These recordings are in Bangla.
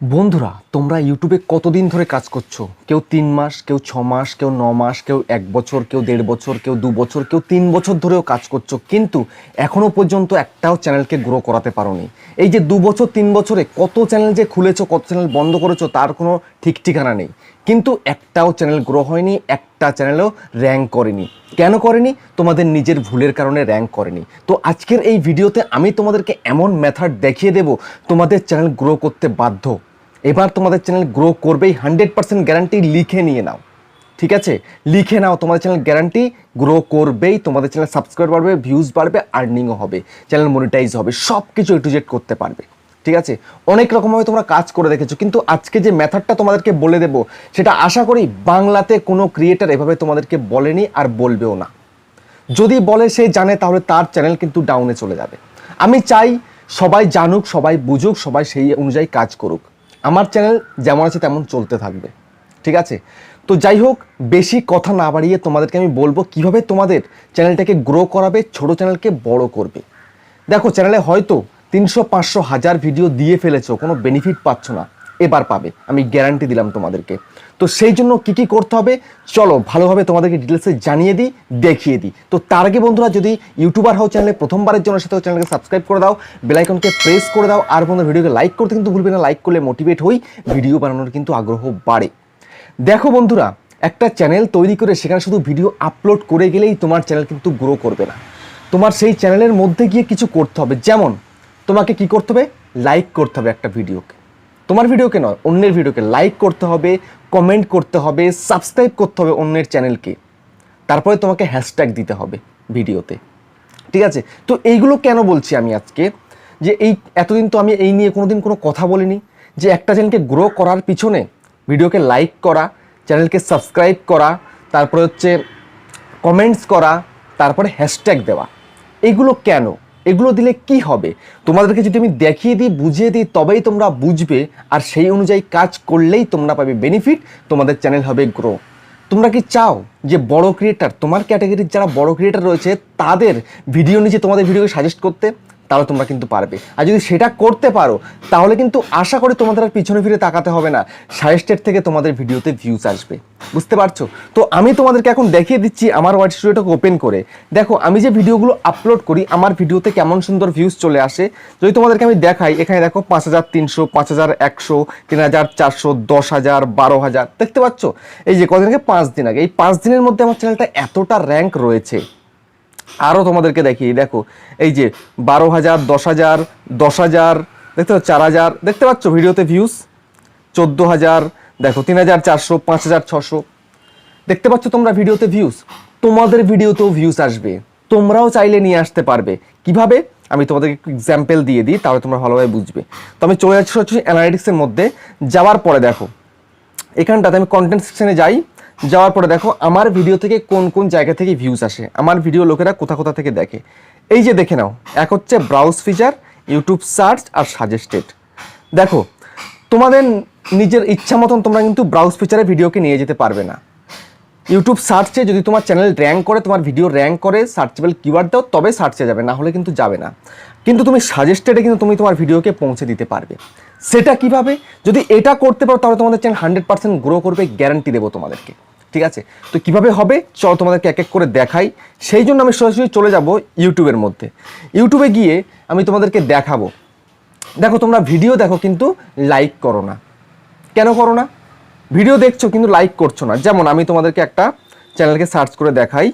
বন্ধুরা, তোমরা ইউটিউবে কতদিন ধরে কাজ করছো? কেউ 3 মাস, কেউ 6 মাস, কেউ 9 মাস, কেউ 1 বছর, কেউ 1.5 বছর, কেউ 2 বছর, কেউ 3 বছর ধরেও কাজ করছো, কিন্তু এখনো পর্যন্ত একটাও চ্যানেলকে গ্রো করাতে পারোনি। এই যে 2 বছর 3 বছরে কত চ্যানেল যে খুলেছো, কত চ্যানেল বন্ধ করেছো, তার কোনো ঠিক ঠিকানা নেই, কিন্তু একটাও চ্যানেল গ্রো হয়নি, একটা চ্যানেলও র্যাঙ্ক করেনি। কেন করেনি? তোমাদের নিজের ভুলের কারণে র্যাঙ্ক করেনি। তো আজকের এই ভিডিওতে আমি তোমাদেরকে এমন মেথড দেখিয়ে দেব তোমাদের চ্যানেল গ্রো করতে বাধ্য। এবার তোমাদের চ্যানেল গ্রো করবেই, 100% গ্যারান্টি। লিখে নিয়ে নাও, ঠিক আছে? লিখে নাও, তোমাদের চ্যানেল গ্যারান্টি গ্রো করবেই। তোমাদের চ্যানেল সাবস্ক্রাইব বাড়বে, ভিউজ বাড়বে, আর্নিংও হবে, চ্যানেল মনিটাইজ হবে, সব কিছু A to Z করতে পারবে, ঠিক আছে? অনেক রকমভাবে তোমরা কাজ করে দেখেছো, কিন্তু আজকে যে মেথডটা তোমাদেরকে বলে দেবো, সেটা আশা করি বাংলাতে কোনো ক্রিয়েটার এভাবে তোমাদেরকে বলেনি আর বলবেও না। যদি বলে সে জানে, তাহলে তার চ্যানেল কিন্তু ডাউনে চলে যাবে। আমি চাই সবাই জানুক, সবাই বুঝুক, সবাই সেই অনুযায়ী কাজ করুক। আমার চ্যানেল যেমন আছে তেমন চলতে থাকবে, ঠিক আছে? তো যাই হোক, বেশি কথা না বাড়িয়ে তোমাদেরকে আমি বলবো কিভাবে তোমাদের চ্যানেলটাকে গ্রো করাবে, ছোট চ্যানেলকে বড় করবে। দেখো, চ্যানেলে হয়তো 300, 500, 1000 ভিডিও দিয়ে ফেলেছো, কোনো বেনিফিট পাচ্ছ না, এবার পাবে, আমি গ্যারান্টি দিলাম তোমাদেরকে। তো সেই জন্য কী কী করতে হবে চলো ভালোভাবে তোমাদেরকে ডিটেলসে জানিয়ে দিই, দেখিয়ে দিই। তো তার আগে বন্ধুরা, যদি ইউটিউবার হও, চ্যানেলে প্রথমবারের জন্য সাথে চ্যানেলকে সাবস্ক্রাইব করে দাও, বেল আইকনকে প্রেস করে দাও, আর বন্ধুরা ভিডিওকে লাইক করতে কিন্তু ভুলবে না। লাইক করলে মোটিভেট হই, ভিডিও বানানোর কিন্তু আগ্রহ বাড়ে। দেখো বন্ধুরা, একটা চ্যানেল তৈরি করে সেখানে শুধু ভিডিও আপলোড করে গেলেই তোমার চ্যানেল কিন্তু গ্রো করবে না। তোমার সেই চ্যানেলের মধ্যে গিয়ে কিছু করতে হবে। যেমন তোমাকে কি করতে হবে? লাইক করতে হবে একটা ভিডিওকে, তোমার ভিডিওকে নয়, অন্যের ভিডিওকে লাইক করতে হবে, কমেন্ট করতে হবে, সাবস্ক্রাইব করতে হবে অন্যের চ্যানেলকে। তারপরে তোমাকে হ্যাশট্যাগ দিতে হবে ভিডিওতে, ঠিক আছে? তো এইগুলো কেন বলছি আমি আজকে, যে এই এতদিন তো আমি এই নিয়ে কোনোদিন কোনো কথা বলিনি, যে একটা চ্যানেলকে গ্রো করার পিছনে ভিডিওকে লাইক করা, চ্যানেলকে সাবস্ক্রাইব করা, তারপরে হচ্ছে কমেন্টস করা, তারপরে হ্যাশট্যাগ দেওয়া। এগুলো কেন? এগুলো দিলে কি হবে? তোমাদেরকে যদি আমি দেখিয়ে দিই, বুঝিয়ে দিই, তবেই তোমরা বুঝবে, আর সেই অনুযায়ী কাজ করলেই তোমরা পাবে বেনিফিট, তোমাদের চ্যানেল হবে গ্রো। তোমরা কি চাও যে বড় ক্রিয়েটার, তোমার ক্যাটাগরির যারা বড় ক্রিয়েটার রয়েছে, তাদের ভিডিও নিচে তোমাদের ভিডিওকে সাজেস্ট করতে? তাহলে তোমরা কিন্তু পারবে। আর যদি সেটা করতে পারো, তাহলে কিন্তু আশা করি তোমাদের আর পিছনে ফিরে তাকাতে হবে না, সাজেস্টেড থেকে তোমাদের ভিডিওতে ভিউজ আসবে। বুঝতে পারছো? তো আমি তোমাদেরকে এখন দেখিয়ে দিচ্ছি আমার ওয়াইড স্টুডিওটাকে ওপেন করে। দেখো, আমি যে ভিডিওগুলো আপলোড করি, আমার ভিডিওতে কেমন সুন্দর ভিউজ চলে আসে। যদি তোমাদেরকে আমি দেখাই, এখানে দেখো 5300, 5100, 3400, 10000, 12000, দেখতে পাচ্ছ? এই যে কদিন আগে, 5 দিন আগে, এই 5 দিনের মধ্যে আমার চ্যানেলটা এতটা র্যাঙ্ক রয়েছে। আরও তোমাদেরকে দেখি, দেখো এই যে 12000, 10000, 10000, দেখতে পাচ্ছ, 4000, দেখতে পাচ্ছ ভিডিওতে ভিউজ 14000, দেখো 3400, 5600, দেখতে পাচ্ছ তোমরা ভিডিওতে ভিউজ। তোমাদের ভিডিওতেও ভিউজ আসবে, তোমরাও চাইলে নিয়ে আসতে পারবে। কিভাবে? আমি তোমাদেরকে একটু এক্সাম্পল দিয়ে দিই, তাহলে তোমরা ভালোভাবে বুঝবে। তো আমি চলে যাচ্ছি হচ্ছে অ্যানালিটিক্সের মধ্যে। যাওয়ার পরে দেখো, এখানটাতে আমি কন্টেন্ট সেকশনে যাই। যাওয়ার পরে দেখো আমার ভিডিও থেকে কোন কোন জায়গা থেকে ভিউজ আসে, আমার ভিডিও লোকেরা কোথা কোথা থেকে দেখে। এই যে দেখে নাও, এক হচ্ছে ব্রাউজ ফিচার, ইউটিউব সার্চ, আর সাজেস্টেড। দেখো, তোমাদের নিজের ইচ্ছা মতন তোমরা কিন্তু ব্রাউজ ফিচারে ভিডিওকে নিয়ে যেতে পারবে না। ইউটিউব সার্চে যদি তোমার চ্যানেল র্যাঙ্ক করে, তোমার ভিডিও র্যাঙ্ক করে, সার্চেবল কিওয়ার্ড দাও, তবে সার্চে যাবে, না হলে কিন্তু যাবে না। কিন্তু তুমি সাজেস্টেডে কিন্তু তুমি তোমার ভিডিওকে পৌঁছে দিতে পারবে। সেটা কিভাবে? যদি এটা করতে পারো, তাহলে তোমাদের চ্যানেল 100% গ্রো করবে, গ্যারান্টি দেবো তোমাদেরকে, ঠিক আছে? তো কিভাবে হবে চলো তোমাদেরকে এক এক করে দেখাই। সেই জন্য আমি সরাসরি চলে যাব ইউটিউবের মধ্যে। ইউটিউবে গিয়ে আমি তোমাদেরকে দেখাবো। দেখো, তোমরা ভিডিও দেখো কিন্তু লাইক করো না। কেন করো না? ভিডিও দেখছো কিন্তু লাইক করছো না। যেমন আমি তোমাদেরকে একটা চ্যানেলকে সার্চ করে দেখাই,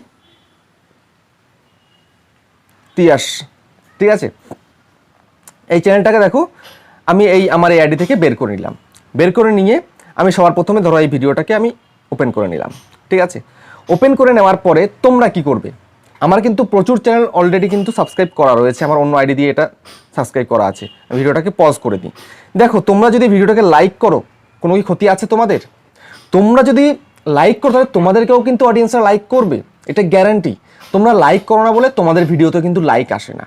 তিয়াস, ঠিক আছে? এই চ্যানেলটাকে দেখো, আমি আমার এই আইডি থেকে বের করে নিলাম। বের করে নিয়ে আমি সবার প্রথমে ধরো এই ভিডিওটাকে আমি ওপেন করে নিলাম, ঠিক আছে? ওপেন করে নেওয়ার পরে তোমরা কি করবে? আমার কিন্তু প্রচুর চ্যানেল অলরেডি কিন্তু সাবস্ক্রাইব করা রয়েছে, আমার অন্য আইডি দিয়ে এটা সাবস্ক্রাইব করা আছে। ভিডিওটাকে পজ করে দিই। দেখো, তোমরা যদি ভিডিওটাকে লাইক করো, কোনো কি ক্ষতি আছে তোমাদের? তোমরা যদি লাইক করো, তাহলে তোমাদেরকেও কিন্তু অডিয়েন্সরা লাইক করবে, এটা গ্যারান্টি। তোমরা লাইক করো না বলে তোমাদের ভিডিওতে কিন্তু লাইক আসে না।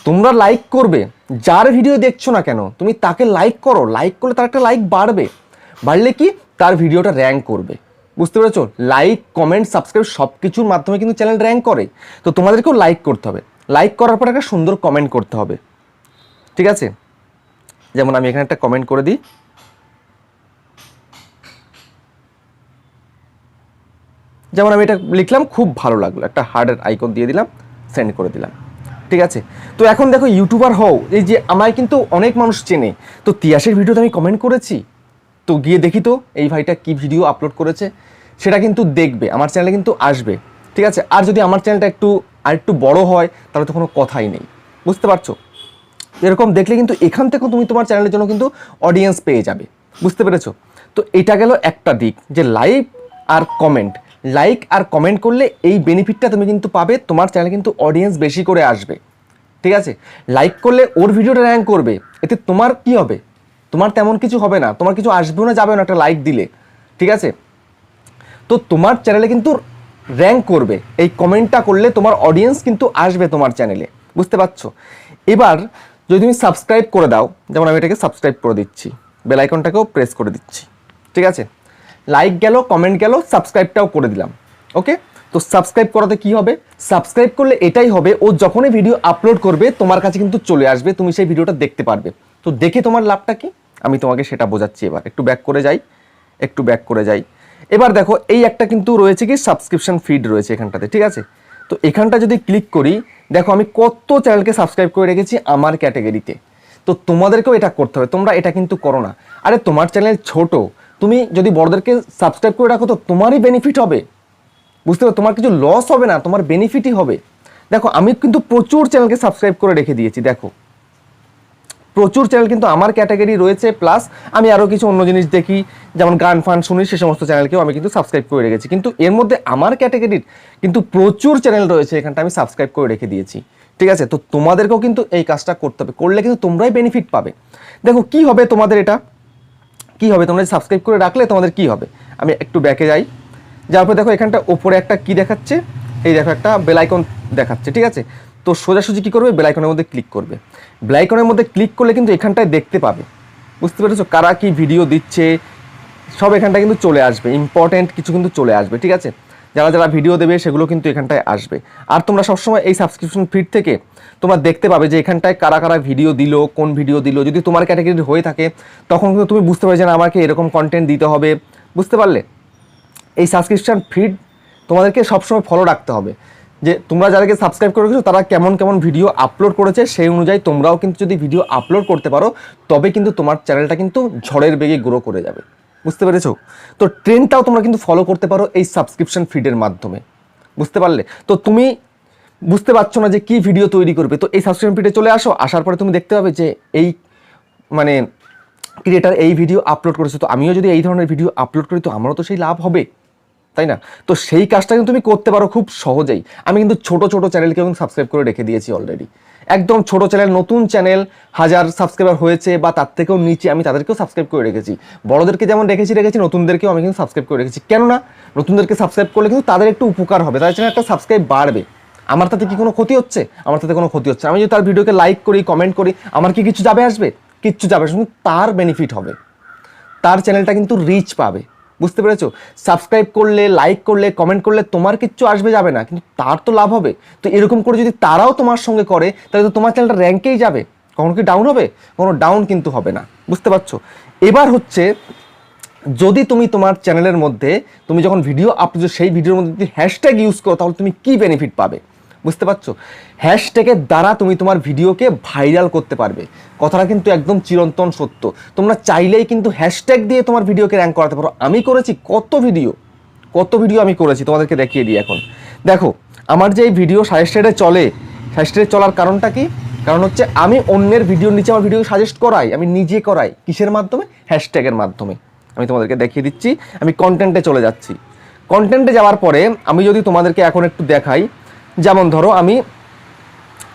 তোমরা লাইক করবে, যার ভিডিও দেখছো না কেন তুমি তাকে লাইক করো, লাইক করলে তার একটা লাইক বাড়বে, বাড়লে কি তার ভিডিওটা র্যাঙ্ক করবে। বুঝতে পেরেছো? লাইক, কমেন্ট, সাবস্ক্রাইব সব কিছুর মাধ্যমে কিন্তু চ্যানেল র্যাঙ্ক করে। তো তোমাদেরকেও লাইক করতে হবে, লাইক করার পর একটা সুন্দর কমেন্ট করতে হবে, ঠিক আছে? যেমন আমি এখানে একটা কমেন্ট করে দিই, যেমন আমি এটা লিখলাম, খুব ভালো লাগলো, একটা হার্টের আইকন দিয়ে দিলাম, সেন্ড করে দিলাম, ঠিক আছে। তো এখন দেখো ইউটিউবার হও, এই যে আমায় কিন্তু অনেক মানুষ চেনে, তো তিয়াসের ভিডিওতে আমি কমেন্ট করেছি, তো গিয়ে দেখি তো এই ভাইটা কি ভিডিও আপলোড করেছে, সেটা কিন্তু দেখবে, আমার চ্যানেলে কিন্তু আসবে, ঠিক আছে। আর যদি আমার চ্যানেলটা একটু বড় হয় তাহলে তো কোনো কথাই নেই, বুঝতে পারছো। এরকম দেখলে কিন্তু এখান থেকে তুমি তোমার চ্যানেলের জন্য কিন্তু অডিয়েন্স পেয়ে যাবে, বুঝতে পেরেছো। তো এটা গেল একটা দিক, যে লাইক আর কমেন্ট করলে এই বেনিফিটটা তুমি কিন্তু পাবে, তোমার চ্যানেলে কিন্তু অডিয়েন্স বেশি করে আসবে, ঠিক আছে। লাইক করলে ওর ভিডিওটা র্যাঙ্ক করবে, এতে তোমার কি হবে, তোমার তেমন কিছু হবে না, তোমার কিছু আসবেও না যাবেও না একটা লাইক দিলে, ঠিক আছে। তো তোমার চ্যানেলে কিন্তু র্যাঙ্ক করবে, এই কমেন্টটা করলে তোমার অডিয়েন্স কিন্তু আসবে তোমার চ্যানেলে, বুঝতে পারছো। এবার যদি তুমি সাবস্ক্রাইব করে দাও, যেমন আমি এটাকে সাবস্ক্রাইব করে দিচ্ছি, বেল আইকনটাকেও প্রেস করে দিচ্ছি, ঠিক আছে। লাইক গেল, কমেন্ট গেল, সাবস্ক্রাইবটাও করে দিলাম, ওকে। তো সাবস্ক্রাইব করাতে কি হবে, সাবস্ক্রাইব করলে এটাই হবে, ও যখনই ভিডিও আপলোড করবে তোমার কাছে কিন্তু চলে আসবে, তুমি সেই ভিডিওটা দেখতে পারবে। তো দেখে তোমার লাভটা কি, আমি তোমাকে সেটা বোঝাচ্ছি। এবার একটু ব্যাক করে যাই। এবার দেখো এই একটা কিন্তু রয়েছে কি সাবস্ক্রিপশন ফিড রয়েছে এখানটাতে, ঠিক আছে। তো এখানটা যদি ক্লিক করি, দেখো আমি কত চ্যানেলকে সাবস্ক্রাইব করে রেখেছি আমার ক্যাটাগরিতে। তো তোমাদেরকেও এটা করতে হবে, তোমরা এটা কিন্তু করো না। আরে তোমার চ্যানেল ছোট, তুমি যদি বড়দেরকে সাবস্ক্রাইব করে রাখো তো তোমারই বেনিফিট হবে, বুঝতে পারো, তোমার কিছু লস হবে না, তোমার বেনিফিটই হবে। দেখো আমি কিন্তু প্রচুর চ্যানেলকে সাবস্ক্রাইব করে রেখে দিয়েছি, দেখো প্রচুর চ্যানেল কিন্তু আমার ক্যাটাগরি রয়েছে, প্লাস আমি আরও কিছু অন্য জিনিস দেখি, যেমন গান ফান শুনি, সে সমস্ত চ্যানেলকেও আমি কিন্তু সাবস্ক্রাইব করে রেখেছি। কিন্তু এর মধ্যে আমার ক্যাটাগরির কিন্তু প্রচুর চ্যানেল রয়েছে, এখানটা আমি সাবস্ক্রাইব করে রেখে দিয়েছি, ঠিক আছে। তো তোমাদেরকেও কিন্তু এই কাজটা করতে হবে, করলে কিন্তু তোমরাই বেনিফিট পাবে। দেখো কি হবে তোমাদের, এটা কি হবে, তোমরা সাবস্ক্রাইব করে রাখলে তোমাদের কি হবে, আমি একটু ব্যাকে যাই, যার পর দেখো এখানটা ওপরে একটা কি দেখাচ্ছে, এই দেখো একটা বেল আইকন দেখাচ্ছে, ঠিক আছে। তো সোজাসুজি কী করবে, বেল আইকনের মধ্যে ক্লিক করবে, বেল আইকনের মধ্যে ক্লিক করলে কিন্তু এখানটায় দেখতে পাবে, বুঝতে পেরেছো, কারা কি ভিডিও দিচ্ছে সব এখানটায় কিন্তু চলে আসবে, ইম্পর্টেন্ট কিছু কিন্তু চলে আসবে, ঠিক আছে। যারা যারা ভিডিও দেবে সেগুলো কিন্তু এখানটায় আসবে। আর তোমরা সবসময় এই সাবস্ক্রিপশন ফিড থেকে তোমরা দেখতে পাবে যে এখানটায় কারা কারা ভিডিও দিল, কোন ভিডিও দিল, যদি তোমার ক্যাটাগরি হয়ে থাকে তখন কিন্তু তুমি বুঝতে পারবে যে না আমাকে এরকম কন্টেন্ট দিতে হবে, বুঝতে পারলে। এই সাবস্ক্রিপশন ফিড তোমাদেরকে সবসময় ফলো রাখতে হবে, যে তোমরা যাদেরকে সাবস্ক্রাইব করে রেখেছো তারা কেমন কেমন ভিডিও আপলোড করেছে, সেই অনুযায়ী তোমরাও কিন্তু যদি ভিডিও আপলোড করতে পারো তবে কিন্তু তোমার চ্যানেলটা কিন্তু ঝড়ের বেগে গ্রো করে যাবে, বুঝতে পেরেছো। তো ট্রেন্ডটাও তোমরা কিন্তু ফলো করতে পারো এই সাবস্ক্রিপশন ফিডের মাধ্যমে, বুঝতে পারলে। তো তুমি বুঝতে পারছো না যে কি ভিডিও তৈরি করবে, তো এই সাবস্ক্রিপশন ফিডে চলে আসো, আসার পরে তুমি দেখতে পাবে যে এই মানে ক্রিয়েটার এই ভিডিও আপলোড করেছে, তো আমিও যদি এই ধরনের ভিডিও আপলোড করি তো আমারও তো সেই লাভ হবে, তাই না। তো সেই কাজটা কিন্তু তুমি করতে পারো খুব সহজেই। আমি কিন্তু ছোট ছোট চ্যানেলকে কিন্তু সাবস্ক্রাইব করে রেখে দিয়েছি অলরেডি, একদম ছোট চ্যানেল, নতুন চ্যানেল 1000 সাবস্ক্রাইবার হয়েছে বা তার থেকেও নিচে, আমি তাদেরকেও সাবস্ক্রাইব করে রেখেছি। বড়দেরকে যেমন রেখেছি, নতুনদেরকেও আমি কিন্তু সাবস্ক্রাইব করে রেখেছি। কেননা নতুনদেরকে সাবস্ক্রাইব করলে কিন্তু তাদের একটু উপকার হবে, তাদের চ্যানেল একটা সাবস্ক্রাইব বাড়বে। আমার তাতে কি কোনো ক্ষতি হচ্ছে, আমার তাতে কোনো ক্ষতি হচ্ছে, আমি যদি তার ভিডিওকে লাইক করি, কমেন্ট করি, আমার কি কিছু যাবে আসবে, কিচ্ছু যাবে, শুধু তার বেনিফিট হবে, তার চ্যানেলটা কিন্তু রিচ পাবে, বুঝতে পেরেছো। সাবস্ক্রাইব করলে, লাইক করলে, কমেন্ট করলে তোমার কিচ্ছু আসবে যাবে না, কিন্তু তার তো লাভ হবে। তো এরকম করে যদি তারাও তোমার সঙ্গে করে তাহলে তো তোমার চ্যানেলটা র্যাঙ্কেই যাবে, কখনো কি ডাউন হবে, কোনো ডাউন কিন্তু হবে না, বুঝতে পারছো। এবার হচ্ছে যদি তুমি তোমার চ্যানেলের মধ্যে তুমি যখন ভিডিও আপলোড সেই ভিডিওর মধ্যে যদি হ্যাশট্যাগ ইউজ করো তাহলে তুমি কি বেনিফিট পাবে, বুঝতে পারছো। হ্যাশট্যাগের দ্বারা তুমি তোমার ভিডিওকে ভাইরাল করতে পারবে, কথাটা কিন্তু একদম চিরন্তন সত্য। তোমরা চাইলেই কিন্তু হ্যাশট্যাগ দিয়ে তোমার ভিডিওকে র্যাঙ্ক করাতে পারো। আমি করেছি কত ভিডিও আমি করেছি, তোমাদেরকে দেখিয়ে দিই। এখন দেখো আমার যে এই ভিডিও সাজেস্টেডে চলে, সাজেস্টেডে চলার কারণটা কি, কারণ হচ্ছে আমি অন্যের ভিডিওর নিচে আমার ভিডিওকে সাজেস্ট করাই, আমি নিজে করাই, কিসের মাধ্যমে, হ্যাশট্যাগের মাধ্যমে। আমি তোমাদেরকে দেখিয়ে দিচ্ছি, আমি কন্টেন্টে চলে যাচ্ছি। কন্টেন্টে যাওয়ার পরে আমি যদি তোমাদেরকে এখন একটু দেখাই, যেমন ধরো আমি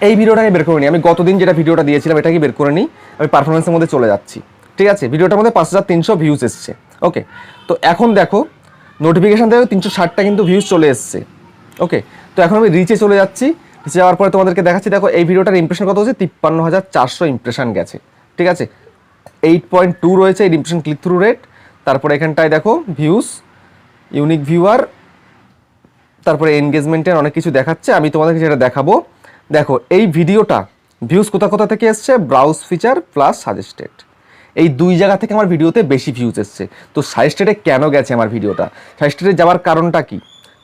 এই ভিডিওটাকে বের করে নিই, আমি গতদিন যেটা ভিডিওটা দিয়েছিলাম এটাকে বের করে নিই, আমি পারফরমেন্সের মধ্যে চলে যাচ্ছি, ঠিক আছে। ভিডিওটার মধ্যে 5300 ভিউজ এসছে, ওকে। তো এখন দেখো নোটিফিকেশান থেকে 360টা কিন্তু ভিউজ চলে এসছে, ওকে। তো এখন আমি রিচে চলে যাচ্ছি, রিচে যাওয়ার পরে তোমাদেরকে দেখাচ্ছি, দেখো এই ভিডিওটার ইমপ্রেশন কত হচ্ছে, 53400 ইমপ্রেশন গেছে, ঠিক আছে। 8.2 রয়েছে এই ইমপ্রেশন ক্লিক থ্রু রেট। তারপরে এখানটায় দেখো ভিউজ, ইউনিক ভিউয়ার, তারপরে এনগেজমেন্টের অনেক কিছু দেখাচ্ছে। আমি তোমাদেরকে যেটা দেখাবো, দেখো এই ভিডিওটা ভিউজ কোথা থেকে এসছে, ব্রাউজ ফিচার প্লাস সাজেস্টেড, এই দুই জায়গা থেকে আমার ভিডিওতে বেশি ভিউজ এসছে। তো সাজেস্টেডে কেন গেছে আমার ভিডিওটা, সাজেস্টেডে যাওয়ার কারণটা কি,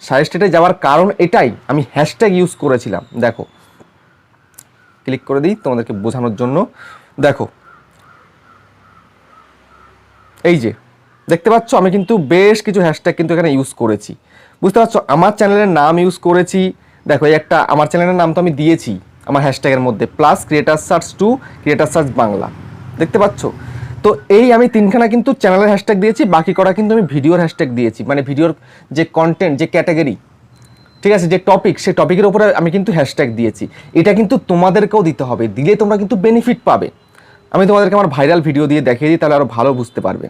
সাজেস্টেডে যাওয়ার কারণ এটাই, আমি হ্যাশট্যাগ ইউজ করেছিলাম। দেখো ক্লিক করে দিই তোমাদেরকে বোঝানোর জন্য। দেখো এই যে দেখতে পাচ্ছ আমি কিন্তু বেশ কিছু হ্যাশট্যাগ কিন্তু এখানে ইউজ করেছি, বুঝতে পারছো? আমার চ্যানেলের নাম ইউজ করেছি, দেখো এই একটা আমার চ্যানেলের নাম তো আমি দিয়েছি আমার হ্যাশট্যাগের মধ্যে, plus creator search two creator search Bangla, দেখতে পাচ্ছ? তো এই আমি তিনখানা কিন্তু চ্যানেলের হ্যাশট্যাগ দিয়েছি, বাকি করা কিন্তু আমি ভিডিওর হ্যাশট্যাগ দিয়েছি, মানে ভিডিওর যে কন্টেন্ট, যে ক্যাটাগরি, ঠিক আছে, যে টপিক, সেই টপিকের উপরে আমি কিন্তু হ্যাশট্যাগ দিয়েছি। এটা কিন্তু তোমাদেরকেও দিতে হবে, দিলে তোমরা কিন্তু বেনিফিট পাবে। আমি তোমাদেরকে আমার ভাইরাল ভিডিও দিয়ে দেখিয়ে দিই, তাহলে আরও ভালো বুঝতে পারবে,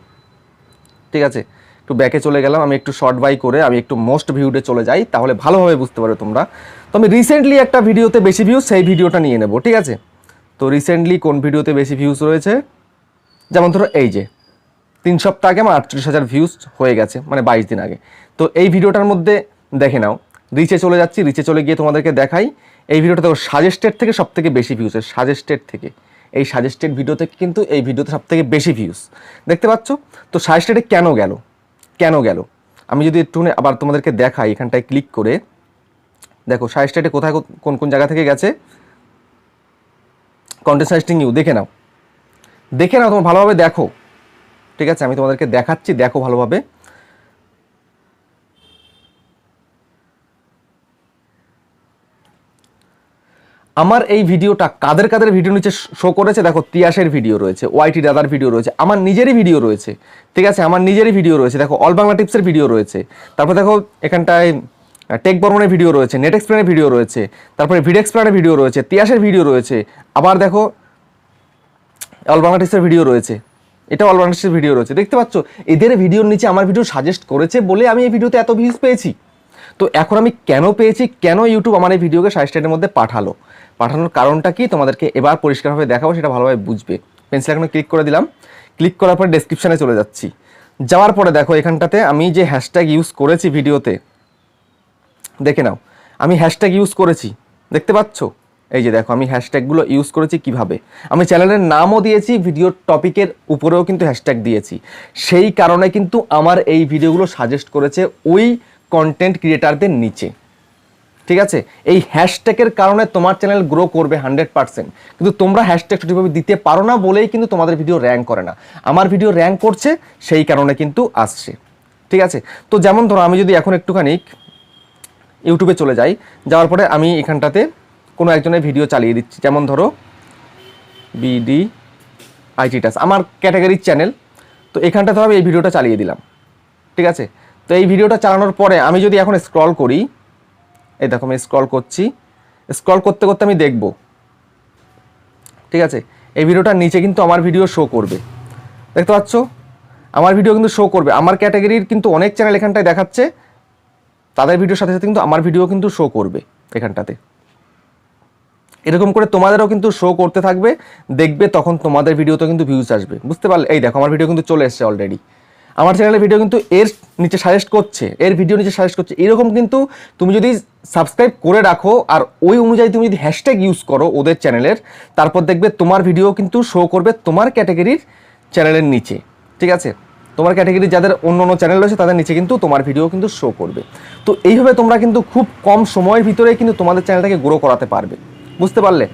ঠিক আছে? একটু ব্যাকে চলে গেলাম, আমি একটু শর্ট বাই করে আমি একটু মোস্ট ভিউডে চলে যাই, তাহলে ভালোভাবে বুঝতে পারবে তোমরা। তো আমি রিসেন্টলি একটা ভিডিওতে বেশি ভিউজ, সেই ভিডিওটা নিয়ে নেব, ঠিক আছে? তো রিসেন্টলি কোন ভিডিওতে বেশি ভিউজ রয়েছে, যেমন ধরো এই যে 3 সপ্তাহ আগে আমার 48,000 ভিউজ হয়ে গেছে, মানে 22 দিন আগে। তো এই ভিডিওটার মধ্যে দেখে নাও, রিচে চলে যাচ্ছি, রিচে চলে গিয়ে তোমাদেরকে দেখাই এই ভিডিওটা। দেখো সাজেস্টেড থেকে সব থেকে বেশি ভিউজ, সাজেস্টেড থেকে, এই সাজেস্টেড ভিডিও থেকে কিন্তু এই ভিডিওতে সব থেকে বেশি ভিউজ, দেখতে পাচ্ছ? তো সাজেস্টেডে কেন গেল আমি যদি একটু আবার তোমাদেরকে দেখাই, এখানটায় ক্লিক করে দেখো সাজেস্টেডে কোথায় কোন কোন জায়গা থেকে গেছে। কন্টেন্ট সাজেস্টিং ইউ দেখে নাও তোমার ভালোভাবে দেখো, ঠিক আছে? আমি তোমাদেরকে দেখাচ্ছি, দেখো ভালোভাবে। আমার এই ভিডিওটা কাদের ভিডিও নিচে শো করেছে, দেখো তিয়াসের ভিডিও রয়েছে, ওয়াইটি দাদার ভিডিও রয়েছে, আমার নিজেরই ভিডিও রয়েছে, ঠিক আছে? আমার নিজেরই ভিডিও রয়েছে, দেখো অল বাংলা টিপসের ভিডিও রয়েছে, তারপর দেখো এখানটায় টেক বর্মনের ভিডিও রয়েছে, নেট এক্সপ্লেনের ভিডিও রয়েছে, তারপরে ভিডিও এক্সপ্লেনের ভিডিও রয়েছে, তিয়াসের ভিডিও রয়েছে, আবার দেখো অল বাংলা টিপসের ভিডিও রয়েছে, এটা অল বাংলা টিপসের ভিডিও রয়েছে, দেখতে পাচ্ছ? এদের ভিডিওর নিচে আমার ভিডিও সাজেস্ট করেছে বলে আমি এই ভিডিওতে এত ভিউজ পেয়েছি। তো এখন আমি কেন পেয়েছি, কেন ইউটিউব আমার এই ভিডিওকে সাজেস্টেডের মধ্যে পাঠানোর কারণটা কি তোমাদেরকে এবার পরিষ্কারভাবে দেখাবো, সেটা ভালোভাবে বুঝবে। পেন্সিল এখানে ক্লিক করে দিলাম, ক্লিক করার পরে ডেসক্রিপশানে চলে যাচ্ছি। যাওয়ার পরে দেখো এখানটাতে আমি যে হ্যাশট্যাগ ইউজ করেছি ভিডিওতে, দেখে নাও আমি হ্যাশট্যাগ ইউজ করেছি, দেখতে পাচ্ছ? এই যে দেখো আমি হ্যাশট্যাগুলো ইউজ করেছি কিভাবে, আমি চ্যানেলের নামও দিয়েছি, ভিডিওর টপিকের উপরেও কিন্তু হ্যাশট্যাগ দিয়েছি। সেই কারণে কিন্তু আমার এই ভিডিওগুলো সাজেস্ট করেছে ওই কন্টেন্ট ক্রিয়েটারদের নিচে, ঠিক আছে? এই হ্যাশট্যাগের কারণে তোমার চ্যানেল গ্রো করবে 100%, কিন্তু তোমরা হ্যাশট্যাগ সঠিকভাবে দিতে পারো না বলেই কিন্তু তোমাদের ভিডিও র্যাঙ্ক করে না। আমার ভিডিও র্যাঙ্ক করছে, সেই কারণে কিন্তু আসছে, ঠিক আছে? তো যেমন ধরো আমি যদি এখন একটুখানি ইউটিউবে চলে যাই, যাওয়ার পরে আমি এখানটাতে কোনো একজনের ভিডিও চালিয়ে দিচ্ছি, যেমন ধরো বিডি আইটি টাস আমার ক্যাটাগরির চ্যানেল। তো এখানটা ধরো আমি এই ভিডিওটা চালিয়ে দিলাম, ঠিক আছে? তো এই ভিডিওটা চালানোর পরে আমি যদি এখন স্ক্রল করি, এই দেখো আমি স্ক্রল করছি, স্ক্রল করতে করতে আমি দেখব, ঠিক আছে? এই ভিডিওটার নিচে কিন্তু আমার ভিডিও শো করবে, দেখতে পাচ্ছ? আমার ভিডিও কিন্তু শো করবে, আমার ক্যাটাগরির কিন্তু অনেক চ্যানেল এখানটায় দেখাচ্ছে, তাদের ভিডিওর সাথে সাথে কিন্তু আমার ভিডিও কিন্তু শো করবে এখানটাতে। এরকম করে তোমাদেরও কিন্তু শো করতে থাকবে, দেখবে তখন তোমাদের ভিডিওতে কিন্তু ভিউজ আসবে, বুঝতে পারলে? এই দেখো আমার ভিডিও কিন্তু চলে এসছে অলরেডি, আমার চ্যানেলের ভিডিও কিন্তু এর নিচে সাজেস্ট করছে, এর ভিডিও নিচে সাজেস্ট করছে। এরকম কিন্তু তুমি যদি সাবস্ক্রাইব করে রাখো আর ওই অনুযায়ী তুমি যদি হ্যাশট্যাগ ইউজ করো ওদের চ্যানেলের, তারপর দেখবে তোমার ভিডিও কিন্তু শো করবে তোমার ক্যাটাগরির চ্যানেলের নিচে, ঠিক আছে? তোমার ক্যাটাগরি যাদের অন্য অন্য চ্যানেল রয়েছে তাদের নিচে কিন্তু তোমার ভিডিও কিন্তু শো করবে। তো এইভাবে তোমরা কিন্তু খুব কম সময়ের ভিতরে কিন্তু তোমাদের চ্যানেলটাকে গ্রো করাতে পারবে, বুঝতে পারলে?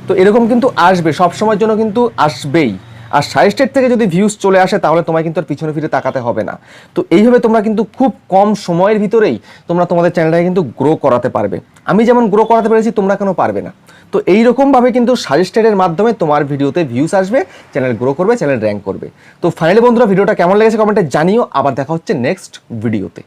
তো এরকম কিন্তু আসবে, সব সময়ের জন্য কিন্তু আসবেই। আর সাজেস্টেড থেকে যদি ভিউজ চলে আসে তাহলে তোমায় কিন্তু আর পিছনে ফিরে তাকাতে হবে না। তো এইভাবে তোমরা কিন্তু খুব কম সময়ের ভিতরেই তোমরা তোমাদের চ্যানেলটাকে কিন্তু গ্রো করাতে পারবে। আমি যেমন গ্রো করাতে পেরেছি, তোমরা কেন পারবে না? তো এইরকমভাবে কিন্তু সাজেস্টেডের মাধ্যমে তোমার ভিডিওতে ভিউজ আসবে, চ্যানেল গ্রো করবে, চ্যানেল র্যাঙ্ক করবে। তো ফাইনালি বন্ধুরা ভিডিওটা কেমন লেগেছে কমেন্টে জানিও, আবার দেখা হচ্ছে নেক্সট ভিডিওতে।